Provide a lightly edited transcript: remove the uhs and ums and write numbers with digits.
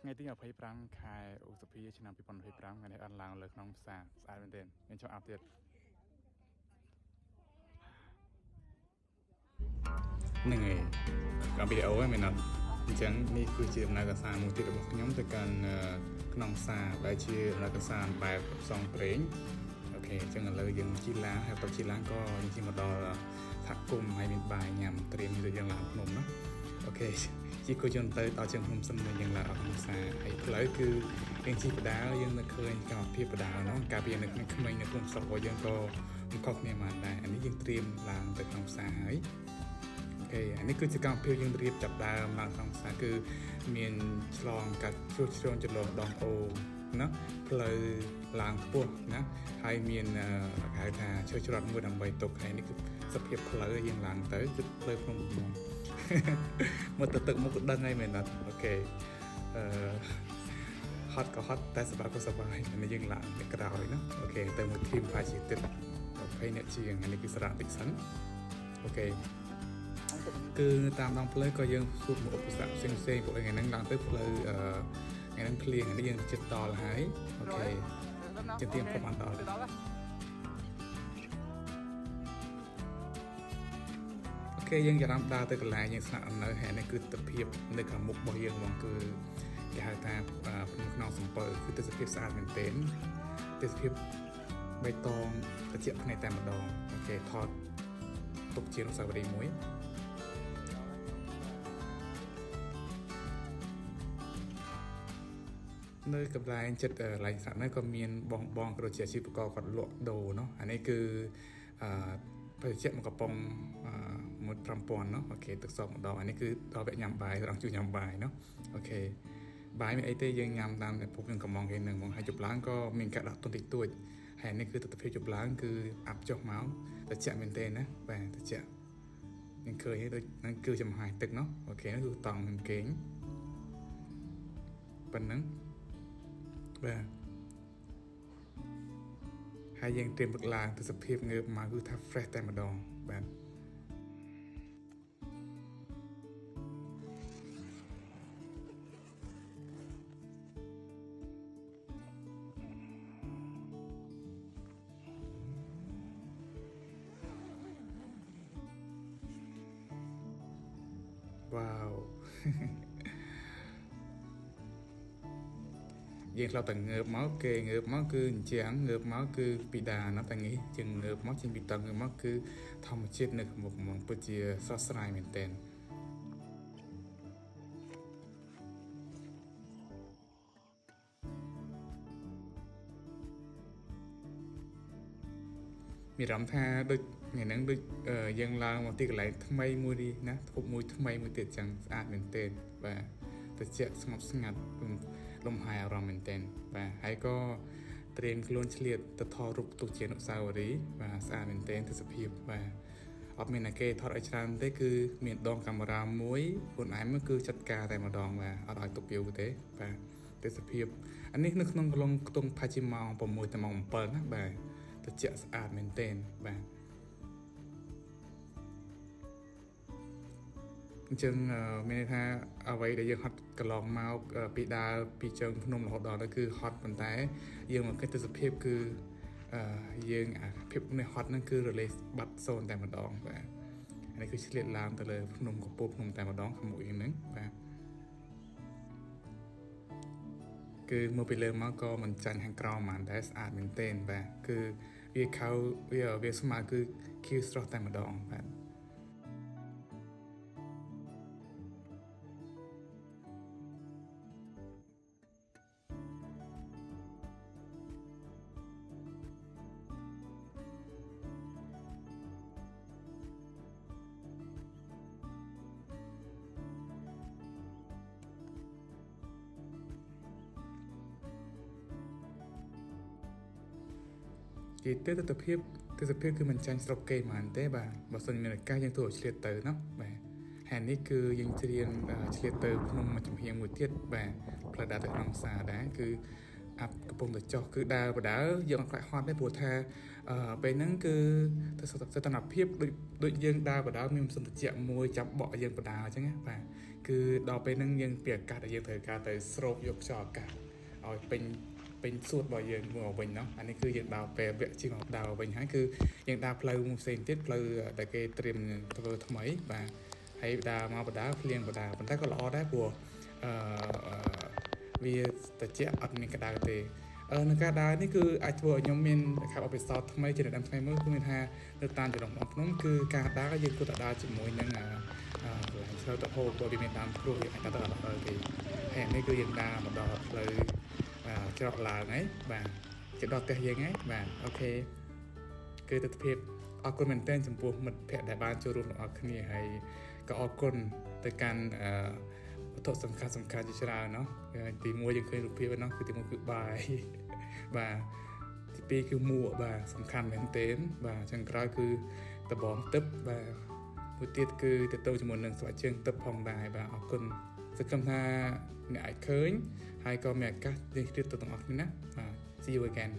ថ្ងៃទី25ខែឧសភាឆ្នាំ2025ថ្ងៃនេះអនឡាញលើក្នុងផ្សារស្អាតមែនទែនមានចង់អាប់ទៀតហ្នឹងហើយកាវីដេអូហ្នឹងមែនអត់អញ្ចឹងនេះគឺជាដំណើរការសារមួយទៀតរបស់ខ្ញុំទៅកាន់ក្នុងផ្សារដែលជាដំណើរការសារបែបផ្សងព្រេងអូខេអញ្ចឹងឥឡូវយើងជិះឡានហើយទៅជិះឡានក៏យើងជិះមកដល់ថាគុំហើយមានបាយញ៉ាំត្រៀមទៅយើងឡើងភ្នំណាអូខេជីគូជនទៅដល់ជើងភ្នំសិនមកយើងឡើងអស់ផ្សារហើយផ្លូវគឺយើងជិះបដាយើងនៅឃើញកម្មភាពបដាហ្នឹងកាលពីនៅក្មេងនៅក្នុងស្រុករបស់យើងក៏មិនខុសគ្នាបានដែរអានេះយើងត្រៀមឡើងទៅក្នុងផ្សារហើយអូខេអានេះគឺជាកម្មភាពយើងរៀបចាប់ដើមឡើងក្នុងផ្សារគឺមានឆ្លងកាត់ជួសជ្រងចន្លងដងអូណាផ្លូវឡើងខ្ពស់ណាហើយមានគេហៅថាឈើច្រត់មួយដើម្បីទុកហើយនេះគឺសភាពផ្លូវយើងឡើងទៅគឺផ្លូវក្នុងមុំមកទៅទឹកមកក៏ដឹងហើយមែនអត់អូខេហត់ក៏ហត់តែសប្បាយក៏សប្បាយនេះយើងឡើងទៅក្រោយណាអូខេទៅមួយធីមបាជាទឹក20អ្នកជាងនេះគឺសារៈតិចសិនអូខេគឺតាមដងផ្លូវក៏យើងជួបមុខឧបសគ្គផ្សេងៗពួកថ្ងៃហ្នឹងឡើងទៅផ្លូវថ្ងៃហ្នឹងភ្លៀងនេះយើងជិតដល់ហើយអូខេជិតទៀងប្រហែលដល់អូខេយើងចាប់ដើមដើរទៅកន្លែងយើងស្នាក់នៅហើយនេះគឺទិដ្ឋភាពនៅខាងមុខរបស់យើងហ្មងគឺគេហៅថាភ្នំខ្នងសំពៅគឺទិដ្ឋភាពស្អាតមែនទែនទិដ្ឋភាពបៃតងត្រជាក់ភ្នែកតែម្ដងអូខេថតទុកជាអនុស្សាវរីយ៍មួយនៅកន្លែងចិត្តកន្លែងស្នាក់នៅក៏មានបងក៏ដូចជាអាជីវករគាត់លក់ដូរเนาะអានេះគឺបរិយាមកកំប៉ុង15,000เนาะអូខេទឹកសកម្ដងអានេះគឺដល់វគ្គញ៉ាំបាយរងជួយញ៉ាំបាយเนาะអូខេបាយមានអីទេយើងញ៉ាំតាមពុកនឹងកំងគេនឹងមកហើយជប់ឡើងក៏មានការដាក់ទុនតិចតួចហើយនេះគឺទស្សនវិជ្ជាជប់ឡើងគឺអាប់ចុះមកត្រជាក់មែនទេណាបាទត្រជាក់នឹងឃើញដូចហ្នឹងគឺចំហាយទឹកเนาะអូខេនោះគឺតង់នឹងគេងប៉ុណ្ណឹងបាទហើយយើងត្រៀមទឹកឡើងទៅសភាពងើបមកគឺថា fresh តែម្ដងបាទវ៉ាវយើងឆ្លប់តែងើបមកគេងើបមកគឺអញ្ចឹងងើបមកគឺពីដាណាតែនេះជាងងើបមកជាងពីតងើបមកគឺធម្មជាតិនៅក្នុងមុខហ្មងពិតជាស្រស់ស្រាយមែនទែនមានអារម្មណ៍ថាដូចថ្ងៃហ្នឹងដូចយើងឡើងមកទីកន្លែងថ្មីមួយនេះណាភពមួយថ្មីមួយទៀតចឹងស្អាតមែនទែនបាទត្រជាក់ស្ងប់ស្ងាត់លំហែអារម្មណ៍មែនទែនបាទហើយក៏ត្រៀមខ្លួនឆ្លៀតទៅថតរូបទុកជាអនុស្សាវរីយ៍បាទស្អាតមែនទែនទស្សនភាពបាទអត់មានតែគេថតឲ្យច្រើនទេគឺមានដងកាមេរ៉ាមួយខ្លួនឯងគឺចាត់ការតែម្ដងបាទអត់ឲ្យទុកយូរទេបាទទស្សនភាពអានេះនៅក្នុងកំឡុងខ្ទង់ផាជីម៉ោង6ទៅម៉ោង7ណាបាទត្រជាក់ស្អាតមែនទែនបាទអញ្ចឹងមានន័យថាអ្វីដែលយើងហត់កន្លងមកពីដើរពីជើងភ្នំរហូតដល់ទៅគឺហត់ប៉ុន្តែយើងមកគិតទៅសភាពគឺយើងអាភាពនេះហត់ហ្នឹងគឺរលេសបាត់សូន្យតែម្ដងបាទអានេះគឺឆ្លៀតឡើងទៅលើភ្នំកំពូលភ្នំតែម្ដងខាងមុខយើងហ្នឹងបាទគឺមកពីលើមកក៏មិនចាញ់ខាងក្រោមហ្មងតែស្អាតមែនទែនបាទគឺវាខៅវាស្មើគឺខៀវស្រស់តែម្ដងបាទគេទស្សនភាពគឺមិនចាញ់ស្រុកគេហ្មងទេបាទបើសិនមានឱកាសយើងទៅឆ្លៀតទៅណាបាទហើយនេះគឺយើងច្រៀងឆ្លៀតទៅភ្នំមួយចំហៀងមួយទៀតបាទផ្លូវដើរទៅក្នុងផ្សារដែរគឺ អាប់កំពុងតែចុះគឺដើរបដើយើងអត់ខ្លាចហត់ទេព្រោះថាពេលហ្នឹងគឺទៅសតនភាពដូចយើងដើរបដើមានសន្តិជាមួយចាប់បក់យើងបដើអញ្ចឹងណាបាទគឺដល់ពេលហ្នឹងយើងពីអាកាសដែលយើងត្រូវការទៅស្រូបយកខ្យល់អាកាសឲ្យពេញសួតរបស់យើងមកវិញเนาะអានេះគឺយើងដើរពេលវគ្គជាមកដើរវិញហើយគឺយើងដើរផ្លូវមួយផ្សេងទៀតផ្លូវដែលគេត្រៀមធ្វើថ្មីបាទហើយដើរមកបដើភ្លៀងបដើប៉ុន្តែក៏ល្អដែរព្រោះវាត្រជាក់អត់មានក្តៅទេនៅការដើរនេះគឺអាចធ្វើឲ្យខ្ញុំមានខាប់អបិសោតថ្មីជាដំណើរថ្ងៃមួយគឺមានថានៅតាមចំណុចបងភ្នំគឺការដើរយើងគួរតែដើរជាមួយនឹងកន្លែងឆ្លងទៅហូបវាមានតាមព្រោះយើងអាចទៅដល់ដល់គេហើយនេះគឺយើងដើរមកដល់ផ្លូវច្រកឡើងហើយបាទជិតដល់ផ្ទះយើងហើយបាទអូខេគឺទស្សនវិជ្ជាអរគុណមែនទែនចំពោះមិត្តភ័ក្តិដែលបានចូលរួមទាំងអស់គ្នាហើយក៏អរគុណទៅកាន់វត្ថុសំខាន់ជាច្រើនเนาะទី1យើងឃើញរូបភាពហ្នឹងគឺទី1គឺបាយបាទទី2គឺមួកបាទសំខាន់មែនទែនបាទចឹងក្រោយគឺដបងទឹកបាទមួយទៀតគឺទៅជាមួយនឹងស្បែកជើងទឹកផងដែរបាទអរគុណសង្ឃឹមថាអ្នកអាចឃើញហើយក៏មានឱកាសនិយាយទៅទាំងអស់គ្នាណាបាទ see you again